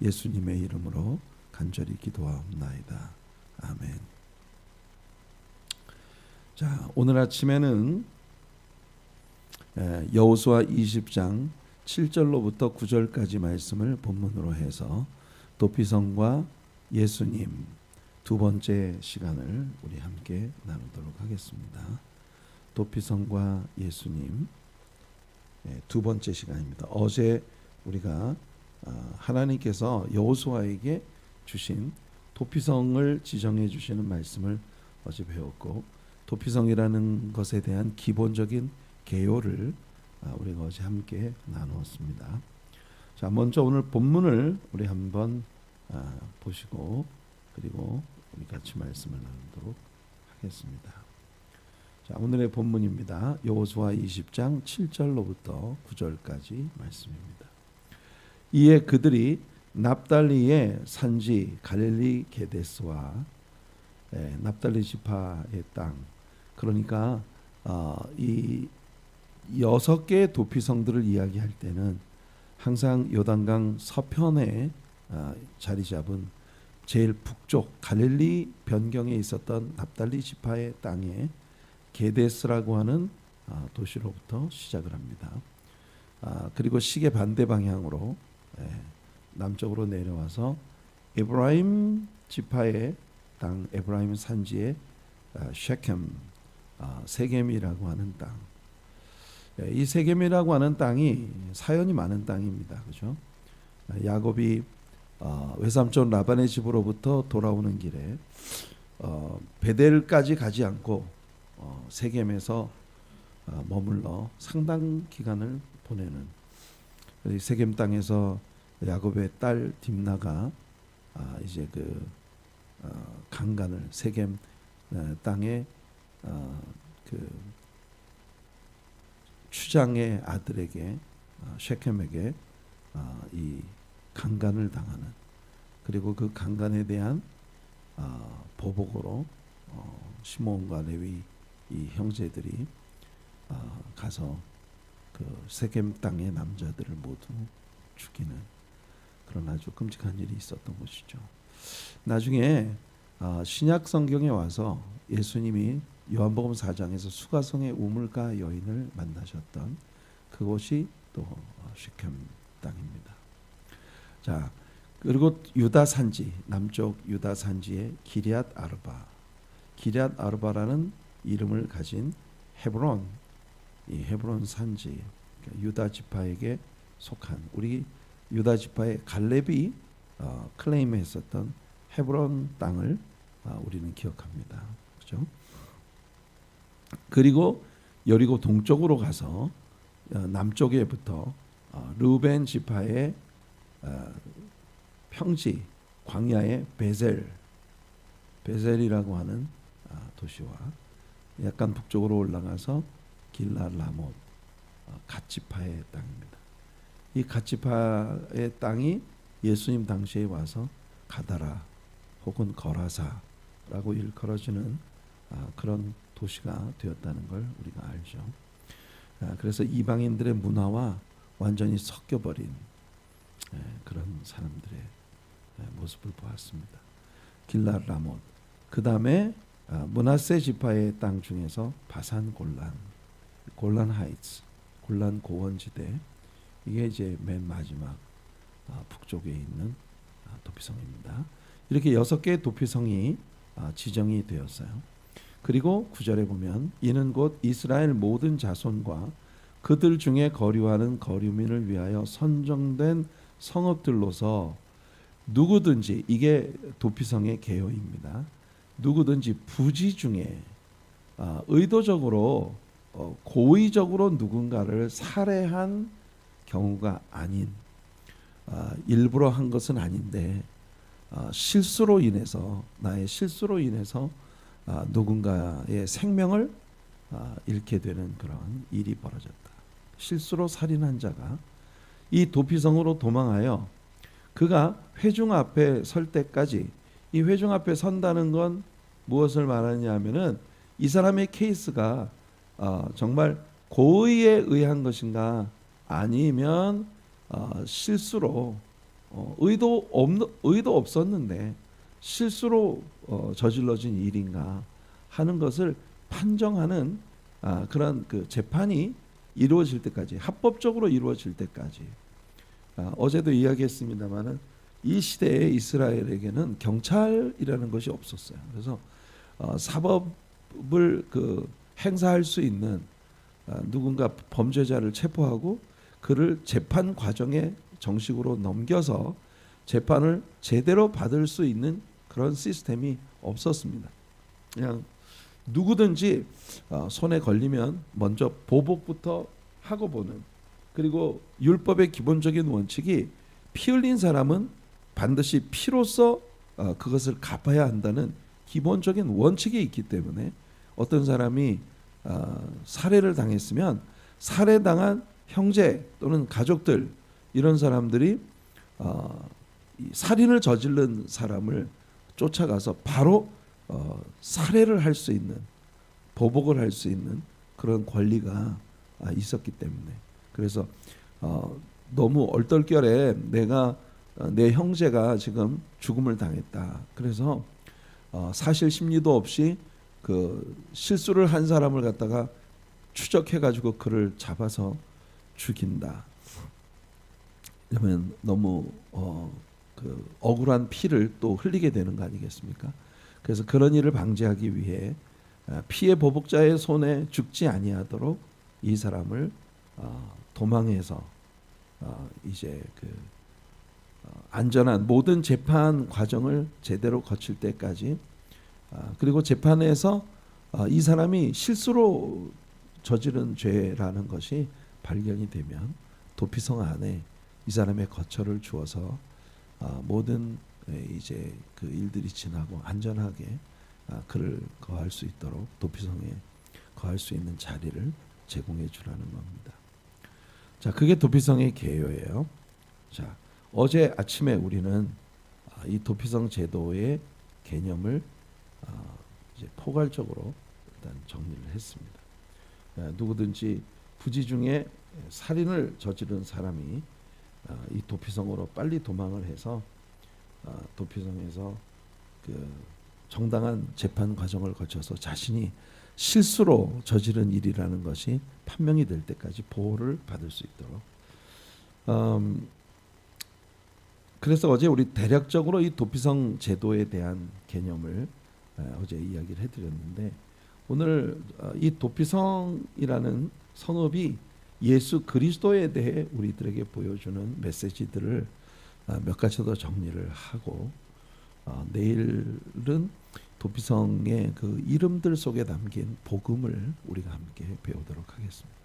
예수님의 이름으로 간절히 기도하옵나이다. 아멘. 자, 오늘 아침에는 여호수아 20장 7절로부터 9절까지 말씀을 본문으로 해서 도피성과 예수님 두 번째 시간을 우리 함께 나누도록 하겠습니다. 도피성과 예수님 두 번째 시간입니다. 어제 우리가 하나님께서 여호수아에게 주신 도피성을 지정해 주시는 말씀을 어제 배웠고, 도피성이라는 것에 대한 기본적인 개요를 우리가 어제 함께 나누었습니다. 자, 먼저 오늘 본문을 우리 한번 보시고 그리고 우리 같이 말씀을 나누도록 하겠습니다. 자, 오늘의 본문입니다. 여호수아 20장 7절로부터 9절까지 말씀입니다. 이에 그들이 납달리의 산지 갈릴리 게데스와 납달리 지파의 땅, 그러니까 이 6개의 도피성들을 이야기할 때는 항상 요단강 서편에 자리 잡은 제일 북쪽 갈릴리 변경에 있었던 납달리 지파의 땅에 게데스라고 하는 도시로부터 시작을 합니다. 그리고 시계 반대 방향으로 남쪽으로 내려와서 에브라임 지파의 땅, 에브라임 산지의 셰켐, 세겜이라고 하는 땅. 이 세겜이라고 하는 땅이 사연이 많은 땅입니다. 그죠? 야곱이 외삼촌 라반의 집으로부터 돌아오는 길에 베델까지 가지 않고 세겜에서 머물러 상당 기간을 보내는, 세겜 땅에서 야곱의 딸 딥나가 이제 그 강간을 세겜 땅에 그 추장의 아들에게 셰켐에게 이 강간을 당하는, 그리고 그 강간에 대한 보복으로 시므온과 레위 이 형제들이 가서 그 세겜 땅의 남자들을 모두 죽이는 그런 아주 끔찍한 일이 있었던 것이죠. 나중에 신약 성경에 와서 예수님이 요한복음 4장에서 수가성의 우물가 여인을 만나셨던 그곳이 또 셰켐 땅입니다. 자, 그리고 유다 산지, 남쪽 유다 산지의 기럇 아르바, 기럇 아르바라는 이름을 가진 헤브론, 이 헤브론 산지, 그러니까 유다 지파에게 속한, 우리 유다 지파의 갈렙이 클레임했었던 헤브론 땅을 우리는 기억합니다. 그렇죠? 그리고 여리고 동쪽으로 가서 남쪽에부터 르우벤 지파의 평지 광야의 베젤이라고 하는 도시와 약간 북쪽으로 올라가서 길랏 라못 갓 지파의 땅입니다. 이 갓 지파의 땅이 예수님 당시에 와서 가다라 혹은 거라사라고 일컬어지는 그런 도시가 되었다는 걸 우리가 알죠. 그래서 이방인들의 문화와 완전히 섞여버린 그런 사람들의 모습을 보았습니다. 길랏 라못, 그 다음에 므낫세 지파의 땅 중에서 바산 골란 하이츠, 골란 고원지대, 이게 이제 맨 마지막 북쪽에 있는 도피성입니다. 이렇게 6개의 도피성이 지정이 되었어요. 그리고 9절에 보면 이는 곧 이스라엘 모든 자손과 그들 중에 거류하는 거류민을 위하여 선정된 성읍들로서 누구든지, 이게 도피성의 개요입니다. 누구든지 부지 중에 의도적으로 고의적으로 누군가를 살해한 경우가 아닌, 일부러 한 것은 아닌데 실수로 인해서, 나의 실수로 인해서 누군가의 생명을 잃게 되는 그런 일이 벌어졌다. 실수로 살인한 자가 이 도피성으로 도망하여 그가 회중 앞에 설 때까지, 이 회중 앞에 선다는 건 무엇을 말하느냐 하면은 이 사람의 케이스가 정말 고의에 의한 것인가, 아니면 실수로 의도 없었는데 실수로 저질러진 일인가 하는 것을 판정하는 그런 그 재판이 이루어질 때까지, 합법적으로 이루어질 때까지. 어제도 이야기했습니다마는 이 시대에 이스라엘에게는 경찰이라는 것이 없었어요. 그래서 사법을 그 행사할 수 있는 누군가 범죄자를 체포하고 그를 재판 과정에 정식으로 넘겨서 재판을 제대로 받을 수 있는 그런 시스템이 없었습니다. 그냥 누구든지 손에 걸리면 먼저 보복부터 하고 보는, 그리고 율법의 기본적인 원칙이 피 흘린 사람은 반드시 피로써 그것을 갚아야 한다는 기본적인 원칙이 있기 때문에 어떤 사람이 살해를 당했으면 살해당한 형제 또는 가족들, 이런 사람들이 살인을 저지른 사람을 쫓아가서 바로 살해를 할 수 있는, 보복을 할 수 있는 그런 권리가 있었기 때문에, 그래서 너무 얼떨결에 내 형제가 지금 죽음을 당했다, 그래서 사실 심리도 없이 그 실수를 한 사람을 갖다가 추적해가지고 그를 잡아서 죽인다. 그러면 너무 그 억울한 피를 또 흘리게 되는 거 아니겠습니까? 그래서 그런 일을 방지하기 위해 피해 보복자의 손에 죽지 아니하도록 이 사람을 도망해서 이제 그 안전한 모든 재판 과정을 제대로 거칠 때까지, 그리고 재판에서 이 사람이 실수로 저지른 죄라는 것이 발견이 되면 도피성 안에 이 사람의 거처를 주어서 모든 이제 그 일들이 지나고 안전하게 그를 거할 수 있도록 도피성에 거할 수 있는 자리를 제공해 주라는 겁니다. 자, 그게 도피성의 개요예요. 자, 어제 아침에 우리는 이 도피성 제도의 개념을 이제 포괄적으로 일단 정리를 했습니다. 누구든지 부지 중에 살인을 저지른 사람이 이 도피성으로 빨리 도망을 해서 도피성에서 그 정당한 재판 과정을 거쳐서 자신이 실수로 저지른 일이라는 것이 판명이 될 때까지 보호를 받을 수 있도록. 그래서 어제 우리 대략적으로 이 도피성 제도에 대한 개념을 어제 이야기를 해드렸는데, 오늘 이 도피성이라는 성읍이 예수 그리스도에 대해 우리들에게 보여주는 메시지들을 몇 가지 더 정리를 하고, 내일은 도피성의 그 이름들 속에 담긴 복음을 우리가 함께 배우도록 하겠습니다.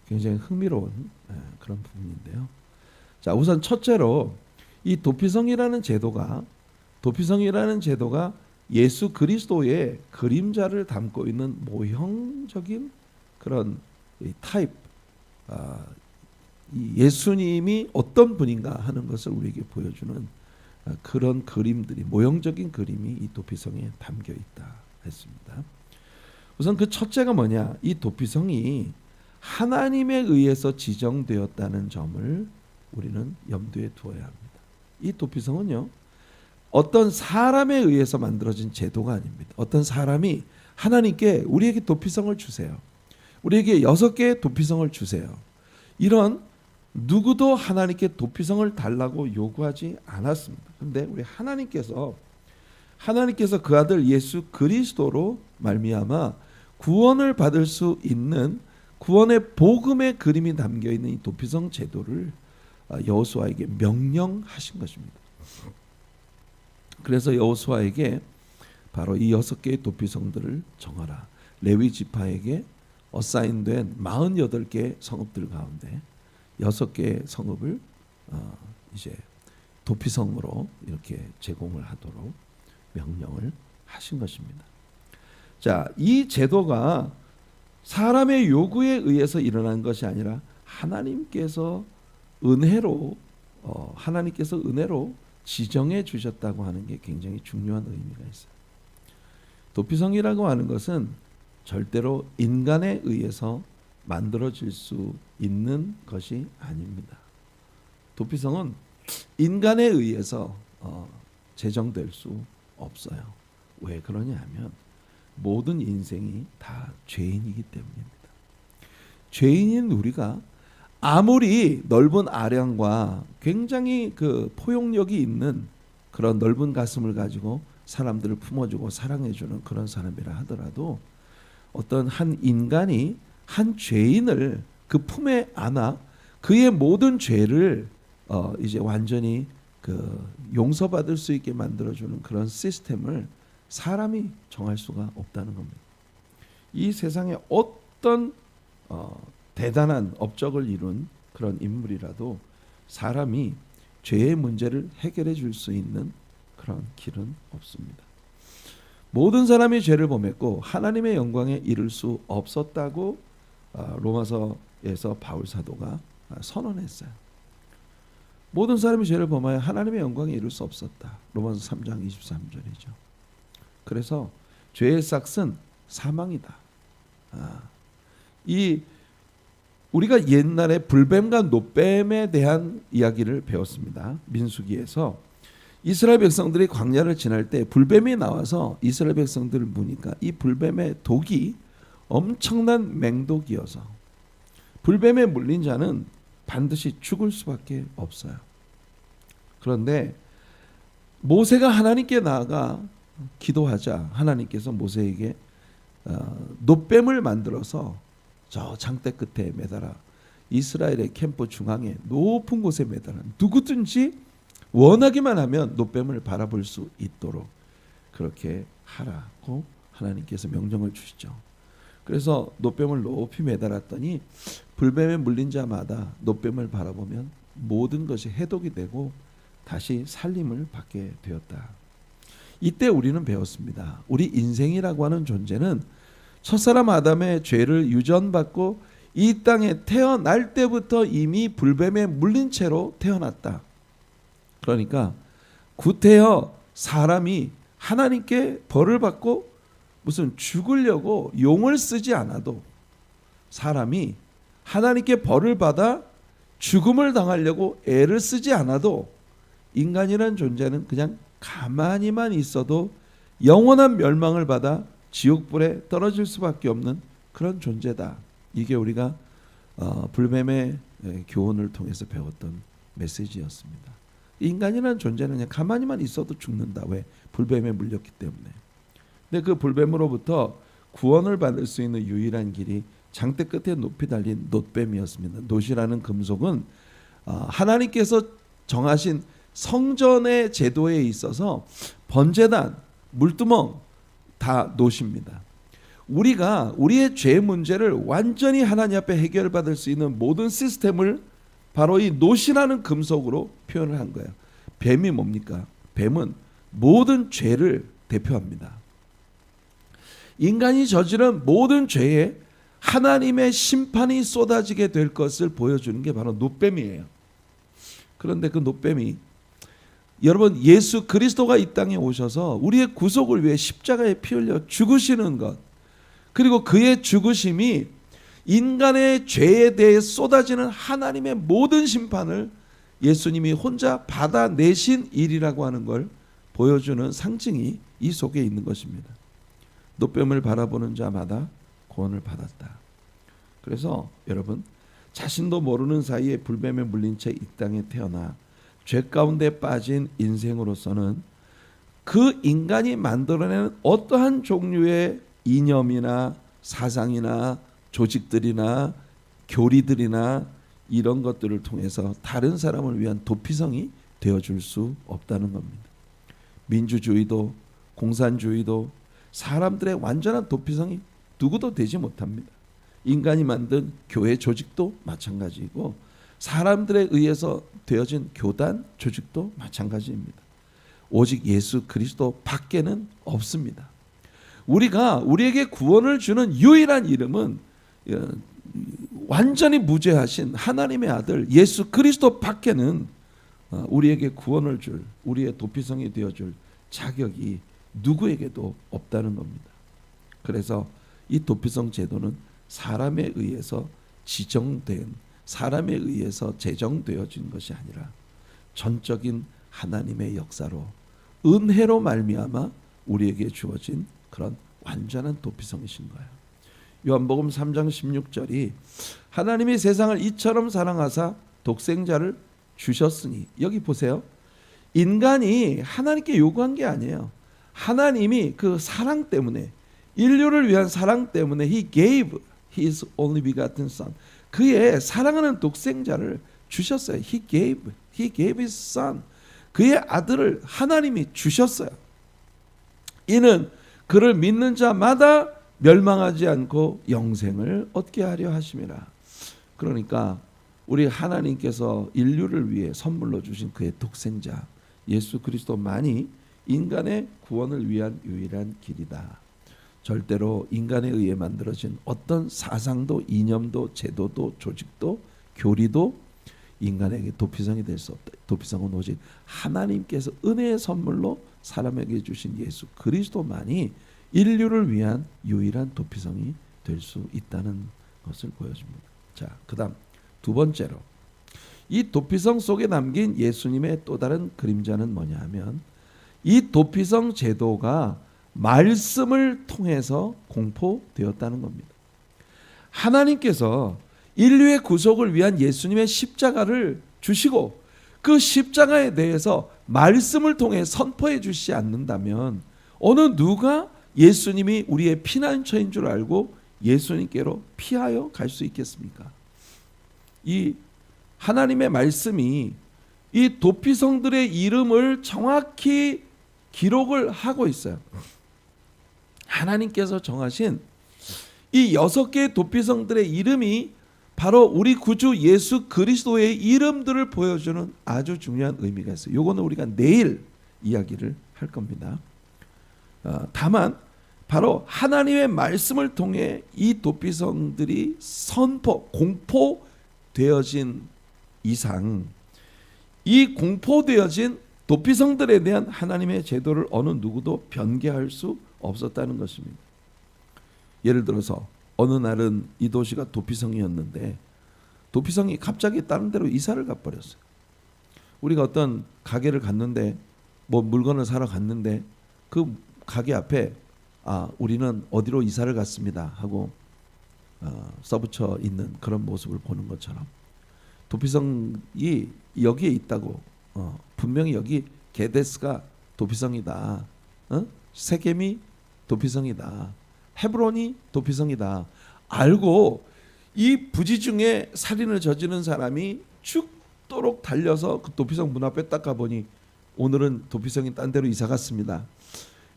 굉장히 흥미로운 그런 부분인데요. 자, 우선 첫째로 이 도피성이라는 제도가 예수 그리스도의 그림자를 담고 있는 모형적인 그런 타입, 이 예수님이 어떤 분인가 하는 것을 우리에게 보여주는 그런 그림들이, 모형적인 그림이 이 도피성에 담겨 있다 했습니다. 우선 그 첫째가 뭐냐, 이 도피성이 하나님에 의해서 지정되었다는 점을 우리는 염두에 두어야 합니다. 이 도피성은요, 어떤 사람에 의해서 만들어진 제도가 아닙니다. 어떤 사람이 하나님께 우리에게 도피성을 주세요, 우리에게 6개의 도피성을 주세요, 이런 누구도 하나님께 도피성을 달라고 요구하지 않았습니다. 그런데 우리 하나님께서 그 아들 예수 그리스도로 말미암아 구원을 받을 수 있는 구원의 복음의 그림이 담겨 있는 이 도피성 제도를 여호수아에게 명령하신 것입니다. 그래서 여호수아에게 바로 이 6개의 도피성들을 정하라. 레위 지파에게 어사인된 48개 성읍들 가운데 6개의 성읍을 이제 도피성으로 이렇게 제공을 하도록 명령을 하신 것입니다. 자, 이 제도가 사람의 요구에 의해서 일어난 것이 아니라 하나님께서 은혜로 지정해 주셨다고 하는 게 굉장히 중요한 의미가 있어요. 도피성이라고 하는 것은 절대로 인간에 의해서 만들어질 수 있는 것이 아닙니다. 도피성은 인간에 의해서 제정될 수 없어요. 왜 그러냐 하면 모든 인생이 다 죄인이기 때문입니다. 죄인인 우리가 아무리 넓은 아량과 굉장히 그 포용력이 있는 그런 넓은 가슴을 가지고 사람들을 품어주고 사랑해주는 그런 사람이라 하더라도 어떤 한 인간이 한 죄인을 그 품에 안아 그의 모든 죄를 이제 완전히 그 용서받을 수 있게 만들어주는 그런 시스템을 사람이 정할 수가 없다는 겁니다. 이 세상에 어떤 대단한 업적을 이룬 그런 인물이라도 사람이 죄의 문제를 해결해 줄 수 있는 그런 길은 없습니다. 모든 사람이 죄를 범했고 하나님의 영광에 이를 수 없었다고 로마서에서 바울 사도가 선언했어요. 모든 사람이 죄를 범하여 하나님의 영광에 이를 수 없었다. 로마서 3장 23절이죠. 그래서 죄의 삭은 사망이다. 우리가 옛날에 불뱀과 놋뱀에 대한 이야기를 배웠습니다. 민수기에서 이스라엘 백성들이 광야를 지날 때 불뱀이 나와서 이스라엘 백성들을 무니까 이 불뱀의 독이 엄청난 맹독이어서 불뱀에 물린 자는 반드시 죽을 수밖에 없어요. 그런데 모세가 하나님께 나아가 기도하자 하나님께서 모세에게 놋뱀을 만들어서 저 장대 끝에 매달아 이스라엘의 캠프 중앙에 높은 곳에 매달아 누구든지 원하기만 하면 놋뱀을 바라볼 수 있도록 그렇게 하라고 하나님께서 명령을 주시죠. 그래서 놋뱀을 높이 매달았더니 불뱀에 물린 자마다 놋뱀을 바라보면 모든 것이 해독이 되고 다시 살림을 받게 되었다. 이때 우리는 배웠습니다. 우리 인생이라고 하는 존재는 첫사람 아담의 죄를 유전받고 이 땅에 태어날 때부터 이미 불뱀에 물린 채로 태어났다. 그러니까 구태여 사람이 하나님께 벌을 받고 무슨 죽으려고 용을 쓰지 않아도 사람이 하나님께 벌을 받아 죽음을 당하려고 애를 쓰지 않아도 인간이란 존재는 그냥 가만히만 있어도 영원한 멸망을 받아 지옥불에 떨어질 수밖에 없는 그런 존재다. 이게 우리가 불뱀의 교훈을 통해서 배웠던 메시지였습니다. 인간이라는 존재는 그냥 가만히만 있어도 죽는다. 왜? 불뱀에 물렸기 때문에. 근데 그 불뱀으로부터 구원을 받을 수 있는 유일한 길이 장대 끝에 높이 달린 놋뱀이었습니다. 놋이라는 금속은 하나님께서 정하신 성전의 제도에 있어서 번제단, 물두멍 다 놋입니다. 우리가 우리의 죄 문제를 완전히 하나님 앞에 해결받을 수 있는 모든 시스템을 바로 이 놋이라는 금속으로 표현을 한 거예요. 뱀이 뭡니까? 뱀은 모든 죄를 대표합니다. 인간이 저지른 모든 죄에 하나님의 심판이 쏟아지게 될 것을 보여주는 게 바로 놋뱀이에요. 그런데 그 놋뱀이 여러분 예수 그리스도가 이 땅에 오셔서 우리의 구속을 위해 십자가에 피 흘려 죽으시는 것, 그리고 그의 죽으심이 인간의 죄에 대해 쏟아지는 하나님의 모든 심판을 예수님이 혼자 받아내신 일이라고 하는 걸 보여주는 상징이 이 속에 있는 것입니다. 놋뱀을 바라보는 자마다 구원을 받았다. 그래서 여러분 자신도 모르는 사이에 불뱀에 물린 채 이 땅에 태어나 죄 가운데 빠진 인생으로서는 그 인간이 만들어내는 어떠한 종류의 이념이나 사상이나 조직들이나 교리들이나 이런 것들을 통해서 다른 사람을 위한 도피성이 되어줄 수 없다는 겁니다. 민주주의도 공산주의도 사람들의 완전한 도피성이 누구도 되지 못합니다. 인간이 만든 교회 조직도 마찬가지이고 사람들에 의해서 되어진 교단 조직도 마찬가지입니다. 오직 예수 그리스도 밖에는 없습니다. 우리에게 구원을 주는 유일한 이름은 완전히 무죄하신 하나님의 아들 예수 그리스도 밖에는 우리에게 구원을 줄, 우리의 도피성이 되어줄 자격이 누구에게도 없다는 겁니다. 그래서 이 도피성 제도는 사람에 의해서 지정된, 사람에 의해서 제정되어진 것이 아니라 전적인 하나님의 역사로 은혜로 말미암아 우리에게 주어진 그런 완전한 도피성이신 거예요. 요한복음 3장 16절이 하나님이 세상을 이처럼 사랑하사 독생자를 주셨으니, 여기 보세요. 인간이 하나님께 요구한 게 아니에요. 하나님이 그 사랑 때문에, 인류를 위한 사랑 때문에 He gave His only begotten Son, 그의 사랑하는 독생자를 주셨어요. He gave His Son, 그의 아들을 하나님이 주셨어요. 이는 그를 믿는 자마다 멸망하지 않고 영생을 얻게 하려 하심이라. 그러니까 우리 하나님께서 인류를 위해 선물로 주신 그의 독생자 예수 그리스도만이 인간의 구원을 위한 유일한 길이다. 절대로 인간에 의해 만들어진 어떤 사상도 이념도 제도도 조직도 교리도 인간에게 도피성이 될 수 없다. 도피성은 오직 하나님께서 은혜의 선물로 사람에게 주신 예수 그리스도만이 인류를 위한 유일한 도피성이 될 수 있다는 것을 보여줍니다. 자, 그다음 두 번째로 이 도피성 속에 남긴 예수님의 또 다른 그림자는 뭐냐 하면, 이 도피성 제도가 말씀을 통해서 공포되었다는 겁니다. 하나님께서 인류의 구속을 위한 예수님의 십자가를 주시고 그 십자가에 대해서 말씀을 통해 선포해 주시지 않는다면 어느 누가 예수님이 우리의 피난처인 줄 알고 예수님께로 피하여 갈 수 있겠습니까? 이 하나님의 말씀이 이 도피성들의 이름을 정확히 기록을 하고 있어요. 하나님께서 정하신 이 6개의 도피성들의 이름이 바로 우리 구주 예수 그리스도의 이름들을 보여주는 아주 중요한 의미가 있어요. 요거는 우리가 내일 이야기를 할 겁니다. 다만 바로 하나님의 말씀을 통해 이 도피성들이 공포되어진 이상, 이 공포되어진 도피성들에 대한 하나님의 제도를 어느 누구도 변개할 수 없었다는 것입니다. 예를 들어서 어느 날은 이 도시가 도피성이었는데 도피성이 갑자기 다른 데로 이사를 가버렸어요. 우리가 어떤 가게를 갔는데 뭐 물건을 사러 갔는데 그 가게 앞에 우리는 어디로 이사를 갔습니다 하고 써붙여 있는 그런 모습을 보는 것처럼 도피성이 여기에 있다고, 분명히 여기 게데스가 도피성이다, 세겜이 도피성이다, 헤브론이 도피성이다 알고 이 부지 중에 살인을 저지른 사람이 죽도록 달려서 그 도피성 문 앞에 딱 가보니 오늘은 도피성이 딴 데로 이사 갔습니다.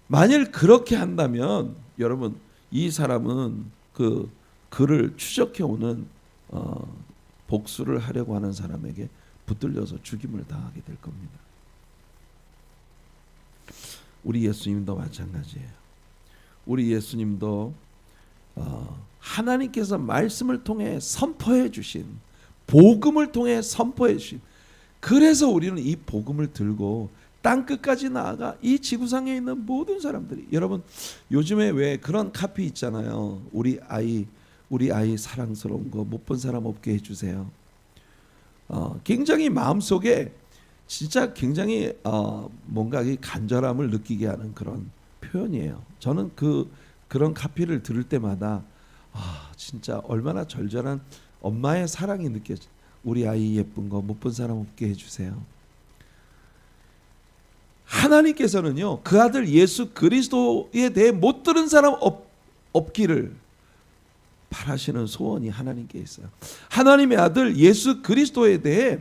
만일 그렇게 한다면 여러분, 이 사람은 그 그를 추적해 오는 복수를 하려고 하는 사람에게 붙들려서 죽임을 당하게 될 겁니다. 우리 예수님도 마찬가지예요. 우리 예수님도 하나님께서 말씀을 통해 선포해 주신, 복음을 통해 선포해 주신, 그래서 우리는 이 복음을 들고 땅 끝까지 나아가 이 지구상에 있는 모든 사람들이, 여러분 요즘에 왜 그런 카피 있잖아요. 우리 아이 사랑스러운 거 못 본 사람 없게 해주세요. 굉장히 마음속에 진짜 굉장히 뭔가 이 간절함을 느끼게 하는 그런 표현이에요. 저는 그런 카피를 들을 때마다 진짜 얼마나 절절한 엄마의 사랑이 느껴져. 우리 아이 예쁜 거 못 본 사람 없게 해주세요. 하나님께서는요, 그 아들 예수 그리스도에 대해 못 들은 사람 없기를 바라시는 소원이 하나님께 있어요. 하나님의 아들 예수 그리스도에 대해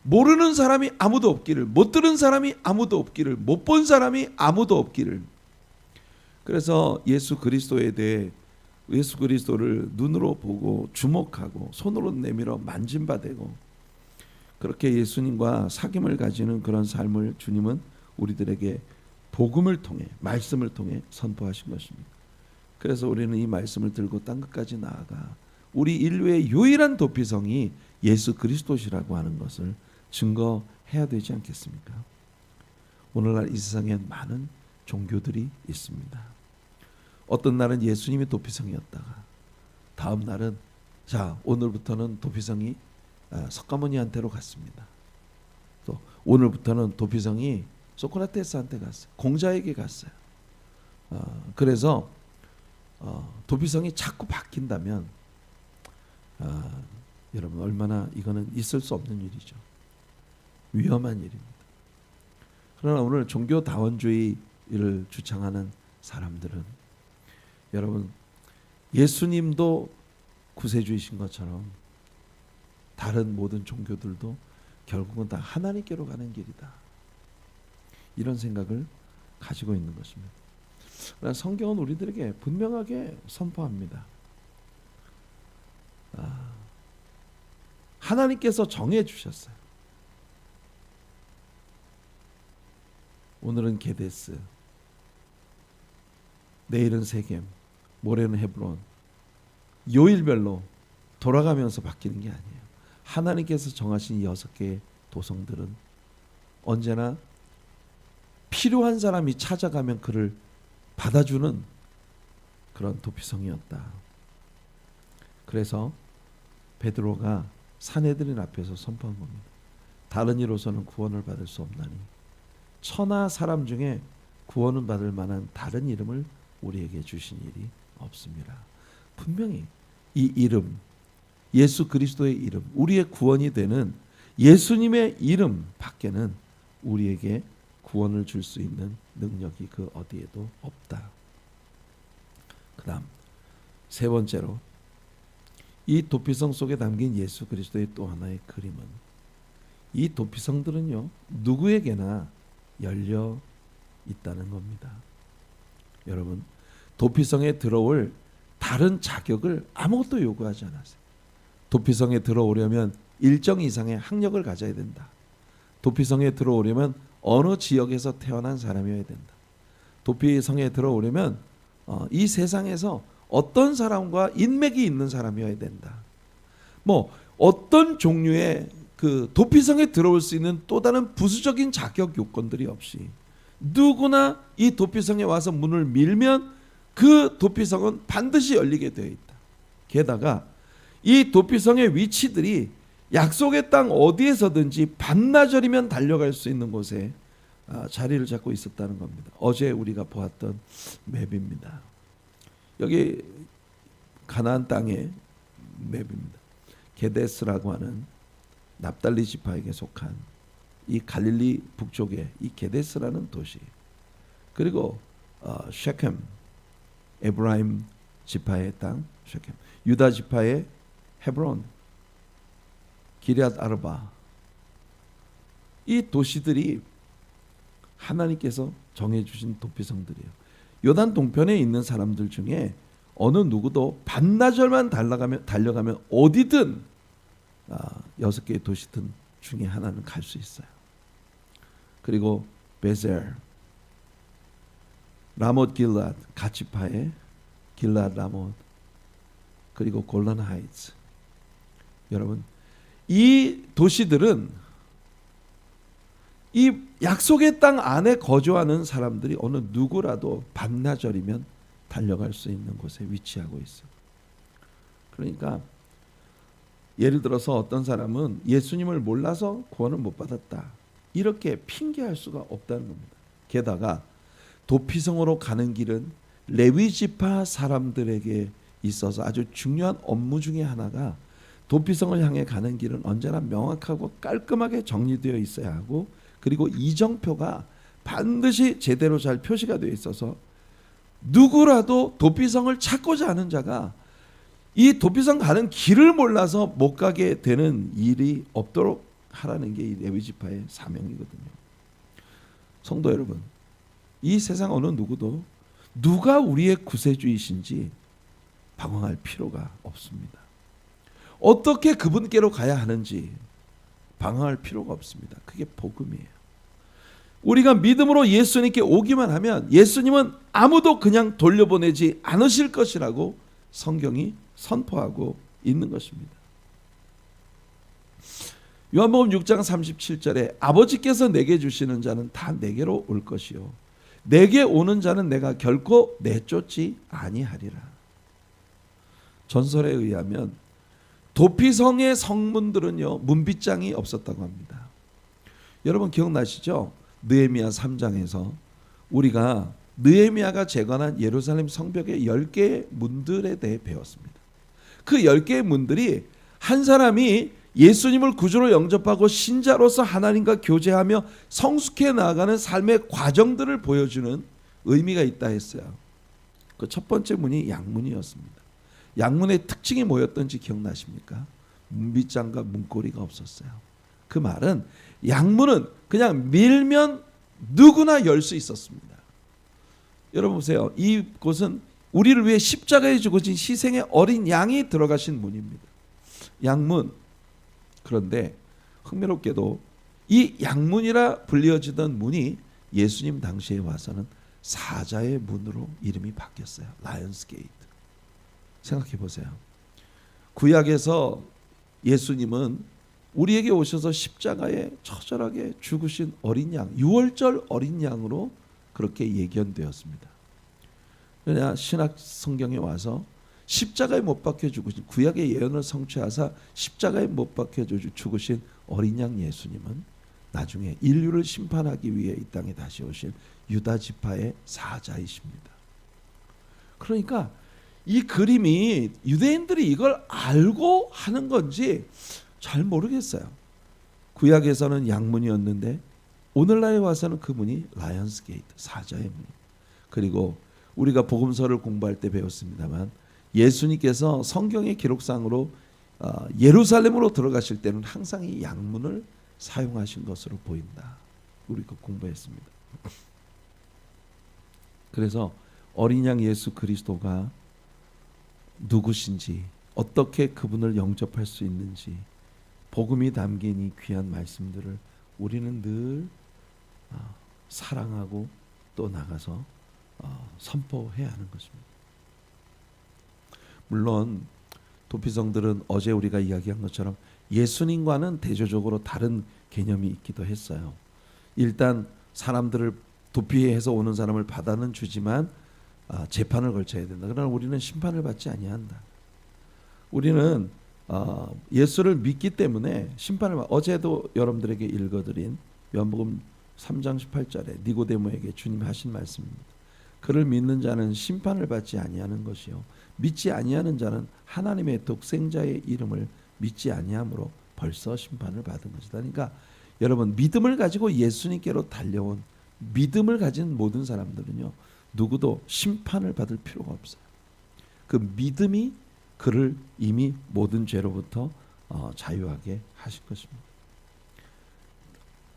모르는 사람이 아무도 없기를, 못 들은 사람이 아무도 없기를, 못 본 사람이 아무도 없기를. 그래서 예수 그리스도에 대해, 예수 그리스도를 눈으로 보고 주목하고 손으로 내밀어 만진바되고 그렇게 예수님과 사귐을 가지는 그런 삶을 주님은 우리들에게 복음을 통해, 말씀을 통해 선포하신 것입니다. 그래서 우리는 이 말씀을 들고 땅 끝까지 나아가 우리 인류의 유일한 도피성이 예수 그리스도시라고 하는 것을 증거해야 되지 않겠습니까? 오늘날 이 세상에 많은 종교들이 있습니다. 어떤 날은 예수님이 도피성이었다가 다음 날은 오늘부터는 도피성이 석가모니한테로 갔습니다. 또 오늘부터는 도피성이 소크라테스한테 갔어요. 공자에게 갔어요. 그래서 도피성이 자꾸 바뀐다면 여러분 얼마나 이거는 있을 수 없는 일이죠. 위험한 일입니다. 그러나 오늘 종교다원주의를 주창하는 사람들은 여러분 예수님도 구세주이신 것처럼 다른 모든 종교들도 결국은 다 하나님께로 가는 길이다. 이런 생각을 가지고 있는 것입니다. 그러나 성경은 우리들에게 분명하게 선포합니다. 하나님께서 정해 주셨어요. 오늘은 게데스, 내일은 세겜, 모레는 헤브론, 요일별로 돌아가면서 바뀌는 게 아니에요. 하나님께서 정하신 이 6개의 도성들은 언제나 필요한 사람이 찾아가면 그를 받아주는 그런 도피성이었다. 그래서 베드로가 산헤드린 앞에서 선포한 겁니다. 다른 이로서는 구원을 받을 수 없나니 천하 사람 중에 구원을 받을 만한 다른 이름을 우리에게 주신 일이 없습니다. 분명히 이 이름, 예수 그리스도의 이름, 우리의 구원이 되는 예수님의 이름 밖에는 우리에게 구원을 줄 수 있는 능력이 그 어디에도 없다. 그 다음 세 번째로 이 도피성 속에 담긴 예수 그리스도의 또 하나의 그림은 이 도피성들은요 누구에게나 열려 있다는 겁니다. 여러분 도피성에 들어올 다른 자격을 아무것도 요구하지 않았어요. 도피성에 들어오려면 일정 이상의 학력을 가져야 된다. 도피성에 들어오려면 어느 지역에서 태어난 사람이어야 된다. 도피성에 들어오려면 이 세상에서 어떤 사람과 인맥이 있는 사람이어야 된다. 뭐 어떤 종류의 그 도피성에 들어올 수 있는 또 다른 부수적인 자격 요건들이 없이 누구나 이 도피성에 와서 문을 밀면 그 도피성은 반드시 열리게 되어 있다. 게다가 이 도피성의 위치들이 약속의 땅 어디에서든지 반나절이면 달려갈 수 있는 곳에 자리를 잡고 있었다는 겁니다. 어제 우리가 보았던 맵입니다. 여기 가나안 땅의 맵입니다. 게데스라고 하는 납달리 지파에게 속한 이 갈릴리 북쪽의 이 게데스라는 도시, 그리고 셰켐, 에브라임 지파의 땅 셰켐, 유다 지파의 헤브론, 기럇 아르바, 이 도시들이 하나님께서 정해주신 도피성들이에요. 요단 동편에 있는 사람들 중에 어느 누구도 반나절만 달려가면 어디든 6개의 도시든 중에 하나는 갈 수 있어요. 그리고 베젤, 라못 길랏, 갓지파의 길랏 라못, 그리고 골란 하이츠. 여러분 이 도시들은 이 약속의 땅 안에 거주하는 사람들이 어느 누구라도 반나절이면 달려갈 수 있는 곳에 위치하고 있어요. 그러니까 예를 들어서 어떤 사람은 예수님을 몰라서 구원을 못 받았다, 이렇게 핑계할 수가 없다는 겁니다. 게다가 도피성으로 가는 길은 레위 지파 사람들에게 있어서 아주 중요한 업무 중에 하나가 도피성을 향해 가는 길은 언제나 명확하고 깔끔하게 정리되어 있어야 하고, 그리고 이정표가 반드시 제대로 잘 표시가 되어 있어서 누구라도 도피성을 찾고자 하는 자가 이 도피성 가는 길을 몰라서 못 가게 되는 일이 없도록 하라는 게 이 레위 지파의 사명이거든요. 성도 여러분, 이 세상 어느 누구도 누가 우리의 구세주이신지 방황할 필요가 없습니다. 어떻게 그분께로 가야 하는지 방황할 필요가 없습니다. 그게 복음이에요. 우리가 믿음으로 예수님께 오기만 하면 예수님은 아무도 그냥 돌려보내지 않으실 것이라고 성경이 선포하고 있는 것입니다. 요한복음 6장 37절에 아버지께서 내게 주시는 자는 다 내게로 올 것이요 내게 오는 자는 내가 결코 내쫓지 아니하리라. 전설에 의하면 도피성의 성문들은요 문빗장이 없었다고 합니다. 여러분 기억나시죠? 느헤미야 3장에서 우리가 느헤미야가 재건한 예루살렘 성벽의 10개의 문들에 대해 배웠습니다. 그 10개의 문들이 한 사람이 예수님을 구주로 영접하고 신자로서 하나님과 교제하며 성숙해 나아가는 삶의 과정들을 보여주는 의미가 있다 했어요. 그 첫 번째 문이 양문이었습니다. 양문의 특징이 뭐였던지 기억나십니까? 문빗장과 문고리가 없었어요. 그 말은 양문은 그냥 밀면 누구나 열 수 있었습니다. 여러분 보세요. 이곳은 우리를 위해 십자가에 죽어진 희생의 어린 양이 들어가신 문입니다. 양문. 그런데 흥미롭게도 이 양문이라 불리어지던 문이 예수님 당시에 와서는 사자의 문으로 이름이 바뀌었어요. 라이언스 게이트. 생각해 보세요. 구약에서 예수님은 우리에게 오셔서 십자가에 처절하게 죽으신 어린 양, 유월절 어린 양으로 그렇게 예견되었습니다. 그러나 신약 성경에 와서 십자가에 못 박혀 죽으신, 구약의 예언을 성취하사 십자가에 못 박혀 죽으신 어린 양 예수님은 나중에 인류를 심판하기 위해 이 땅에 다시 오신 유다 지파의 사자이십니다. 그러니까 이 그림이 유대인들이 이걸 알고 하는 건지 잘 모르겠어요. 구약에서는 양문이었는데 오늘날에 와서는 그 문이 라이언스 게이트, 사자의 문. 그리고 우리가 복음서를 공부할 때 배웠습니다만 예수님께서 성경의 기록상으로 예루살렘으로 들어가실 때는 항상 이 양문을 사용하신 것으로 보인다. 우리가 공부했습니다. 그래서 어린 양 예수 그리스도가 누구신지, 어떻게 그분을 영접할 수 있는지 복음이 담긴 이 귀한 말씀들을 우리는 늘 사랑하고 또 나가서 선포해야 하는 것입니다. 물론 도피성들은 어제 우리가 이야기한 것처럼 예수님과는 대조적으로 다른 개념이 있기도 했어요. 일단 사람들을 도피해서 오는 사람을 받아는 주지만 재판을 걸쳐야 된다. 그러나 우리는 심판을 받지 아니한다. 우리는 예수를 믿기 때문에 심판을 어제도 여러분들에게 읽어드린 요한복음 3장 18절에 니고데모에게 주님이 하신 말씀입니다. 그를 믿는 자는 심판을 받지 아니하는 것이요 믿지 아니하는 자는 하나님의 독생자의 이름을 믿지 아니함으로 벌써 심판을 받은 것이다. 그러니까 여러분 믿음을 가지고 예수님께로 달려온 믿음을 가진 모든 사람들은요 누구도 심판을 받을 필요가 없어요. 그 믿음이 그를 이미 모든 죄로부터 자유하게 하실 것입니다.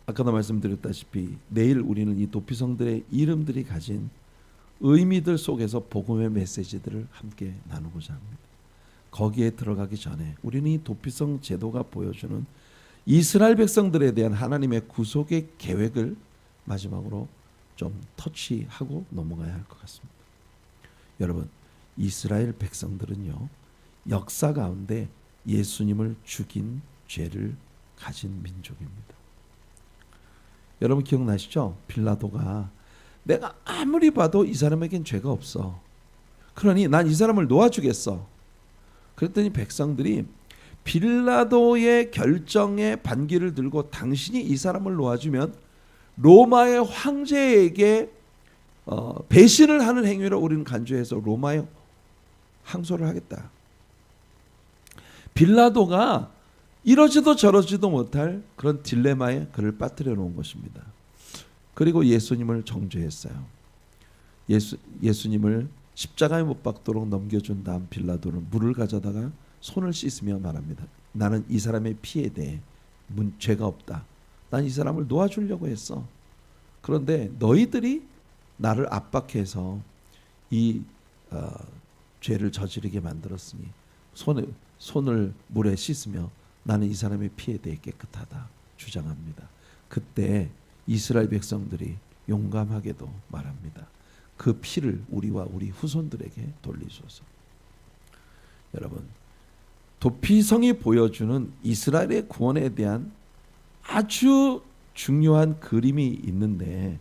아까도 말씀드렸다시피 내일 우리는 이 도피성들의 이름들이 가진 의미들 속에서 복음의 메시지들을 함께 나누고자 합니다. 거기에 들어가기 전에 우리는 이 도피성 제도가 보여주는 이스라엘 백성들에 대한 하나님의 구속의 계획을 마지막으로 좀 터치하고 넘어가야 할 것 같습니다. 여러분, 이스라엘 백성들은요 역사 가운데 예수님을 죽인 죄를 가진 민족입니다. 여러분 기억나시죠? 빌라도가 내가 아무리 봐도 이 사람에겐 죄가 없어. 그러니 난 이 사람을 놓아주겠어. 그랬더니 백성들이 빌라도의 결정에 반기를 들고 당신이 이 사람을 놓아주면 로마의 황제에게 배신을 하는 행위로 우리는 간주해서 로마에 항소를 하겠다. 빌라도가 이러지도 저러지도 못할 그런 딜레마에 그를 빠뜨려 놓은 것입니다. 그리고 예수님을 정죄했어요. 예수님을 십자가에 못 박도록 넘겨준 다음 빌라도는 물을 가져다가 손을 씻으며 말합니다. 나는 이 사람의 피에 대해 죄가 없다. 난 이 사람을 놓아주려고 했어. 그런데 너희들이 나를 압박해서 이 죄를 저지르게 만들었으니 손을 물에 씻으며 나는 이 사람의 피에 대해 깨끗하다 주장합니다. 그때 이스라엘 백성들이 용감하게도 말합니다. 그 피를 우리와 우리 후손들에게 돌리소서. 여러분, 도피성이 보여주는 이스라엘의 구원에 대한 아주 중요한 그림이 있는데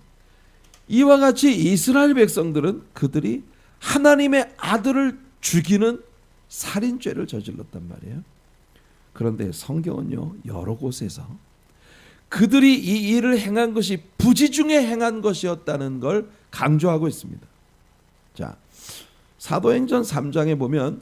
이와 같이 이스라엘 백성들은 그들이 하나님의 아들을 죽이는 살인죄를 저질렀단 말이에요. 그런데 성경은요 여러 곳에서 그들이 이 일을 행한 것이 부지 중에 행한 것이었다는 걸 강조하고 있습니다. 자, 사도행전 3장에 보면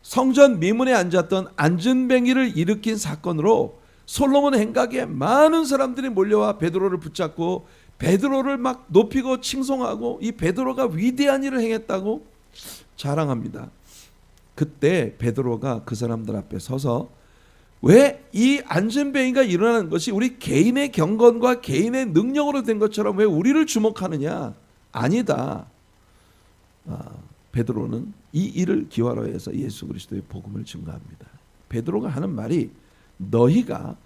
성전 미문에 앉았던 안전뱅이를 일으킨 사건으로 솔로몬 행각에 많은 사람들이 몰려와 베드로를 붙잡고 베드로를 막 높이고 칭송하고 이 베드로가 위대한 일을 행했다고 자랑합니다. 그때 베드로가 그 사람들 앞에 서서 왜 이 안전뱅이가 일어나는 것이 우리 개인의 경건과 개인의 능력으로 된 것처럼 왜 우리를 주목하느냐? 아니다. 베드로는 이 일을 기화로 해서 예수 그리스도의 복음을 증거합니다. 베드로가 하는 말이 너희가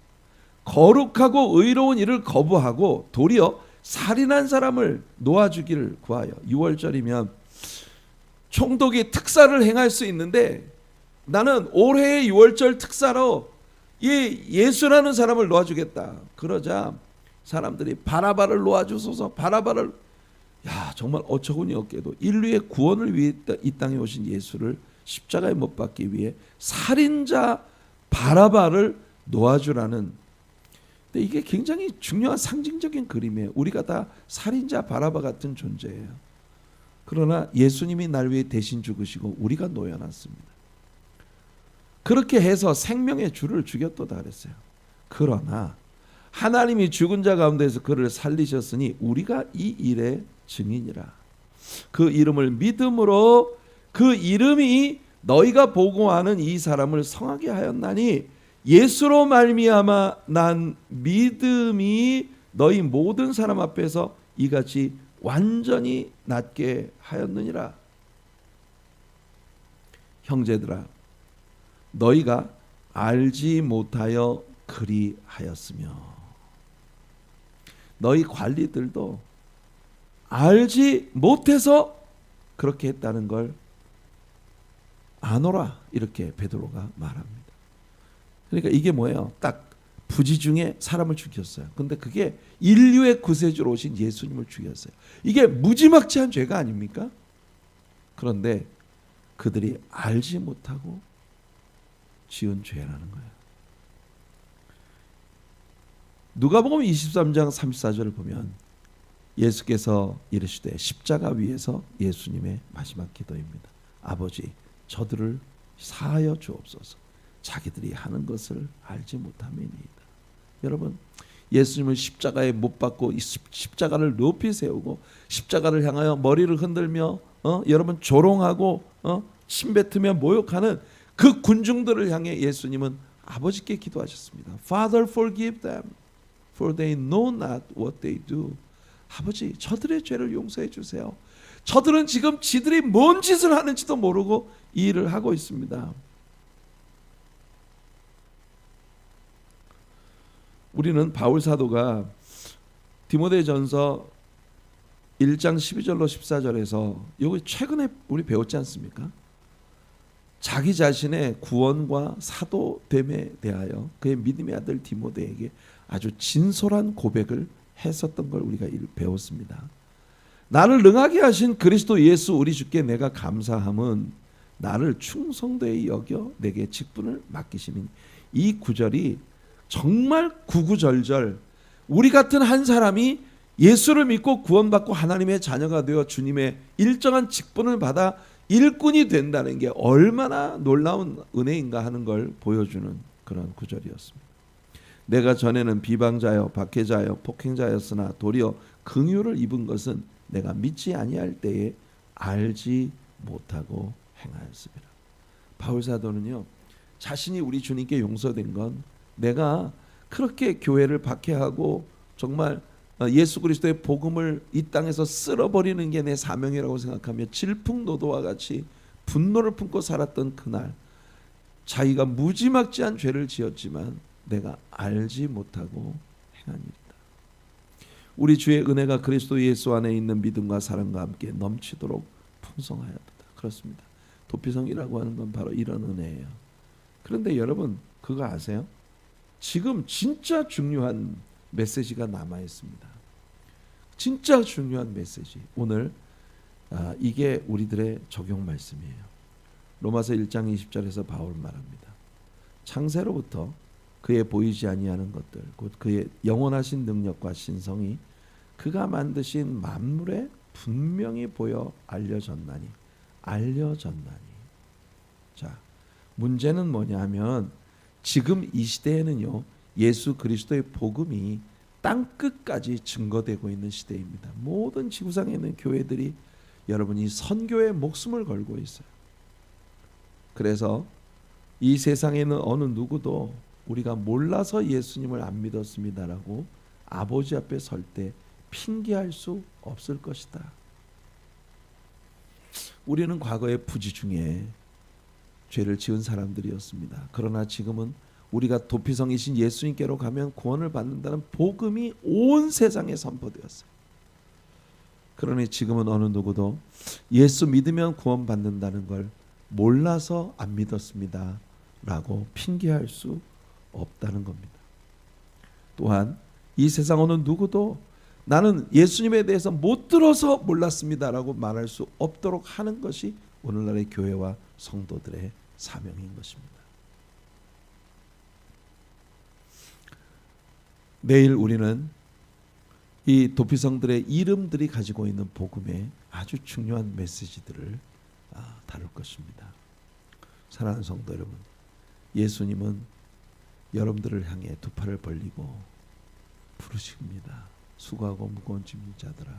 거룩하고 의로운 일을 거부하고 도리어 살인한 사람을 놓아주기를 구하여. 6월절이면 총독이 특사를 행할 수 있는데 나는 올해의 6월절 특사로 이 예수라는 사람을 놓아주겠다. 그러자 사람들이 바라바를 놓아주소서. 바라바를, 야, 정말 어처구니 없게도 인류의 구원을 위해 이 땅에 오신 예수를 십자가에 못 박기 위해 살인자 바라바를 놓아주라는, 근데 이게 굉장히 중요한 상징적인 그림이에요. 우리가 다 살인자 바라바 같은 존재예요. 그러나 예수님이 날 위해 대신 죽으시고 우리가 놓여놨습니다. 그렇게 해서 생명의 주를 죽였도다 그랬어요. 그러나 하나님이 죽은 자 가운데서 그를 살리셨으니 우리가 이 일의 증인이라. 그 이름을 믿음으로 그 이름이 너희가 보고하는 이 사람을 성하게 하였나니 예수로 말미암아 난 믿음이 너희 모든 사람 앞에서 이같이 완전히 낫게 하였느니라. 형제들아, 너희가 알지 못하여 그리하였으며. 너희 관리들도 알지 못해서 그렇게 했다는 걸 아노라, 이렇게 베드로가 말합니다. 그러니까 이게 뭐예요? 딱 부지 중에 사람을 죽였어요. 근데 그게 인류의 구세주로 오신 예수님을 죽였어요. 이게 무지막지한 죄가 아닙니까? 그런데 그들이 알지 못하고 지은 죄라는 거예요. 누가복음 23장 34절을 보면 예수께서 이르시되, 십자가 위에서 예수님의 마지막 기도입니다. 아버지, 저들을 사하여 주옵소서. 자기들이 하는 것을 알지 못함이니이다. 여러분, 예수님을 십자가에 못 박고 이 십자가를 높이 세우고 십자가를 향하여 머리를 흔들며 여러분 조롱하고 침뱉으며 모욕하는 그 군중들을 향해 예수님은 아버지께 기도하셨습니다. Father, forgive them, for they know not what they do. 아버지, 저들의 죄를 용서해 주세요. 저들은 지금 지들이 뭔 짓을 하는지도 모르고 이 일을 하고 있습니다. 우리는 바울 사도가 디모데전서 1장 12절로 14절에서 여기 최근에 우리 배웠지 않습니까? 자기 자신의 구원과 사도됨에 대하여 그의 믿음의 아들 디모데에게 아주 진솔한 고백을 했었던 걸 우리가 배웠습니다. 나를 능하게 하신 그리스도 예수 우리 주께 내가 감사함은 나를 충성되이 여겨 내게 직분을 맡기심이니. 이 구절이 정말 구구절절 우리 같은 한 사람이 예수를 믿고 구원받고 하나님의 자녀가 되어 주님의 일정한 직분을 받아 일꾼이 된다는 게 얼마나 놀라운 은혜인가 하는 걸 보여주는 그런 구절이었습니다. 내가 전에는 비방자여 박해자여 폭행자였으나 도리어 긍휼을 입은 것은 내가 믿지 아니할 때에 알지 못하고 행하였습니다. 바울 사도는요, 자신이 우리 주님께 용서된 건 내가 그렇게 교회를 박해하고 정말 예수 그리스도의 복음을 이 땅에서 쓸어버리는 게 내 사명이라고 생각하며 질풍노도와 같이 분노를 품고 살았던 그날, 자기가 무지막지한 죄를 지었지만 내가 알지 못하고 행한 일이다. 우리 주의 은혜가 그리스도 예수 안에 있는 믿음과 사랑과 함께 넘치도록 풍성하였다. 그렇습니다. 도피성이라고 하는 건 바로 이런 은혜예요. 그런데 여러분, 그거 아세요? 지금 진짜 중요한 메시지가 남아 있습니다. 진짜 중요한 메시지. 오늘 이게 우리들의 적용 말씀이에요. 로마서 1장 20절에서 바울 말합니다. 창세로부터 그의 보이지 아니하는 것들 곧 그의 영원하신 능력과 신성이 그가 만드신 만물에 분명히 보여 알려졌나니. 자, 문제는 뭐냐면 지금 이 시대에는요, 예수 그리스도의 복음이 땅 끝까지 증거되고 있는 시대입니다. 모든 지구상에 있는 교회들이 여러분이 선교에 목숨을 걸고 있어요. 그래서 이 세상에는 어느 누구도 우리가 몰라서 예수님을 안 믿었습니다라고 아버지 앞에 설 때 핑계할 수 없을 것이다. 우리는 과거의 부지 중에 죄를 지은 사람들이었습니다. 그러나 지금은 우리가 도피성이신 예수님께로 가면 구원을 받는다는 복음이 온 세상에 선포되었어요. 그러니 지금은 어느 누구도 예수 믿으면 구원받는다는 걸 몰라서 안 믿었습니다 라고 핑계할 수 없다는 겁니다. 또한 이 세상 어느 누구도 나는 예수님에 대해서 못 들어서 몰랐습니다 라고 말할 수 없도록 하는 것이 오늘날의 교회와 성도들의 사명인 것입니다. 내일 우리는 이 도피성들의 이름들이 가지고 있는 복음의 아주 중요한 메시지들을 다룰 것입니다. 사랑하는 성도 여러분, 예수님은 여러분들을 향해 두 팔을 벌리고 부르십니다. 수고하고 무거운 짐진 자들아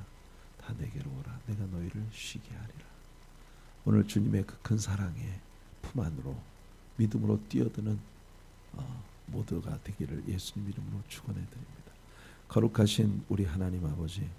다 내게로 오라. 내가 너희를 쉬게 하리라. 오늘 주님의 그 큰 사랑의 품 안으로 믿음으로 뛰어드는 모두가 되기를 예수님 이름으로 축원해 드립니다. 거룩하신 우리 하나님 아버지,